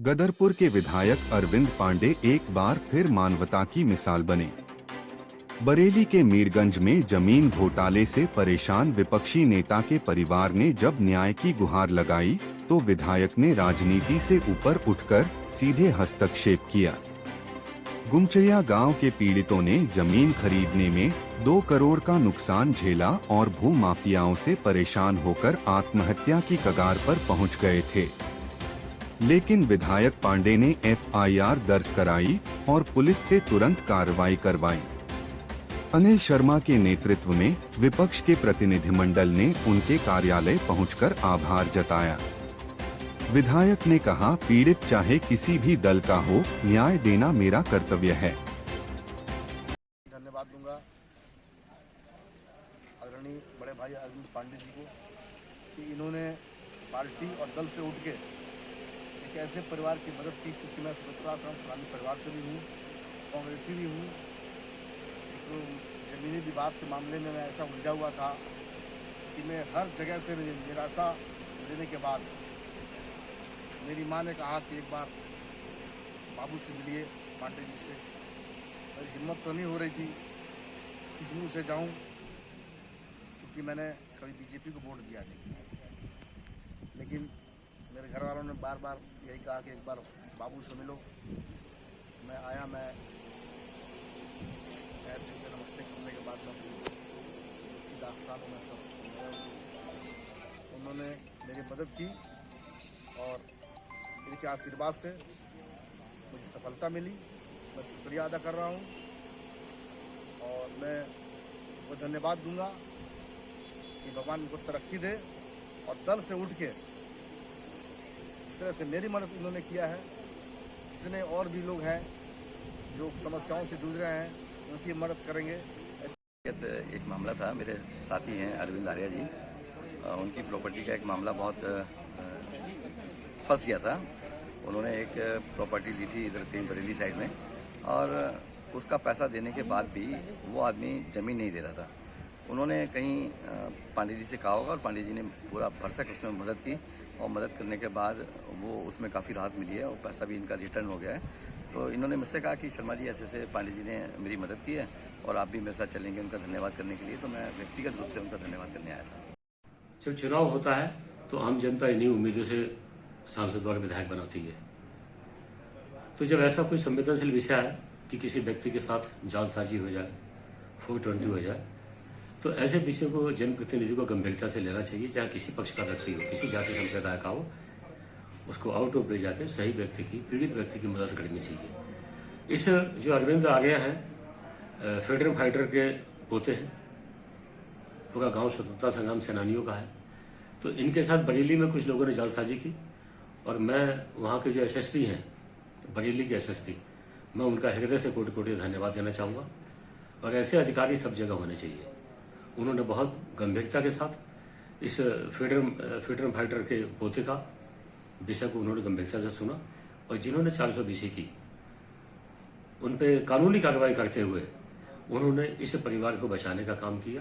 गदरपुर के विधायक अरविंद पांडे एक बार फिर मानवता की मिसाल बने। बरेली के मीरगंज में जमीन घोटाले से परेशान विपक्षी नेता के परिवार ने जब न्याय की गुहार लगाई तो विधायक ने राजनीति से ऊपर उठकर सीधे हस्तक्षेप किया। गुमचैया गांव के पीड़ितों ने जमीन खरीदने में 2 करोड़ का नुकसान झेला और भू माफियाओं से परेशान होकर आत्महत्या की कगार पर पहुंच गए थे। लेकिन विधायक पांडे ने एफआईआर दर्ज कराई और पुलिस से तुरंत कार्रवाई करवाई। अनिल शर्मा के नेतृत्व में विपक्ष के प्रतिनिधिमंडल ने उनके कार्यालय पहुंचकर आभार जताया। विधायक ने कहा, पीड़ित चाहे किसी भी दल का हो, न्याय देना मेरा कर्तव्य है। धन्यवाद दूंगा आदरणीय बड़े भाई अरविंद पांडे जी को कि इन्होंने पार्टी और दल से उठ के एक ऐसे परिवार की मदद की, क्योंकि मैं स्वतंत्रता संग्रामी परिवार से भी हूँ, कांग्रेसी भी हूँ। तो जमीनी विवाद के मामले में मैं ऐसा उलझा हुआ था कि मैं हर जगह से निराशा लेने के बाद मेरी माँ ने कहा कि एक बार बाबू से मिलिए, पांडे जी से। मेरी हिम्मत तो नहीं हो रही थी किस मुँह से जाऊं, क्योंकि मैंने कभी बीजेपी को वोट दिया नहीं। लेकिन मेरे घर वालों ने बार बार यही कहा कि एक बार बाबू से मिलो। मैं आया, मैं पैर छू के नमस्ते करने के बाद मैं दास्तानों में सब उन्होंने मेरी मदद की और इनके आशीर्वाद से मुझे सफलता मिली। मैं शुक्रिया अदा कर रहा हूँ और मैं वो धन्यवाद दूंगा कि भगवान उनको तरक्की दे और दल से उठ के जिस तरह से मेरी मदद उन्होंने किया है, जितने और भी लोग हैं जो समस्याओं से जूझ रहे हैं उनकी मदद करेंगे। एक मामला था, मेरे साथी हैं अरविंद आर्या जी, उनकी प्रॉपर्टी का एक मामला बहुत फंस गया था। उन्होंने एक प्रॉपर्टी ली थी इधर कहीं बरेली साइड में, और उसका पैसा देने के बाद भी वो आदमी ज़मीन नहीं दे रहा था। उन्होंने कहीं पांडे जी से कहा होगा और पांडे जी ने पूरा भरसक उसमें मदद की, और मदद करने के बाद वो उसमें काफ़ी राहत मिली है और पैसा भी इनका रिटर्न हो गया है। तो इन्होंने मुझसे कहा कि शर्मा जी ऐसे पांडे जी ने मेरी मदद की है और आप भी मेरे साथ चलेंगे उनका धन्यवाद करने के लिए। तो मैं व्यक्तिगत रूप से उनका धन्यवाद करने आया था। जब चुनाव होता है तो आम जनता इन्हीं उम्मीदों से सांसद और विधायक बनाती है। तो जब ऐसा कोई संवेदनशील विषय है कि किसी व्यक्ति के साथ जालसाजी हो जाए, 420 हो जाए, तो ऐसे विषय को जनप्रतिनिधि को गंभीरता से लेना चाहिए। चाहे किसी पक्ष का व्यक्ति हो, किसी जाति संप्रदाय का हो, उसको आउट ऑफ वे जाके सही व्यक्ति की, पीड़ित व्यक्ति की मदद करनी चाहिए। इस जो अरविंद आर्या है, फ्रीडम फाइटर के पोते हैं, पूरा गांव स्वतंत्रता संग्राम सेनानियों का है। तो इनके साथ बरेली में कुछ लोगों ने जालसाजी की और मैं वहाँ के जो एसएसपी हैं, बरेली के एसएसपी, मैं उनका हृदय से कोटि कोटि धन्यवाद देना चाहूँगा। और ऐसे अधिकारी सब जगह होने चाहिए। उन्होंने बहुत गंभीरता के साथ इस फ्रीडम फाइटर के पोते का विषय को उन्होंने गंभीरता से सुना, और जिन्होंने 420 की, उन पे कानूनी कार्रवाई करते हुए उन्होंने इस परिवार को बचाने का काम किया।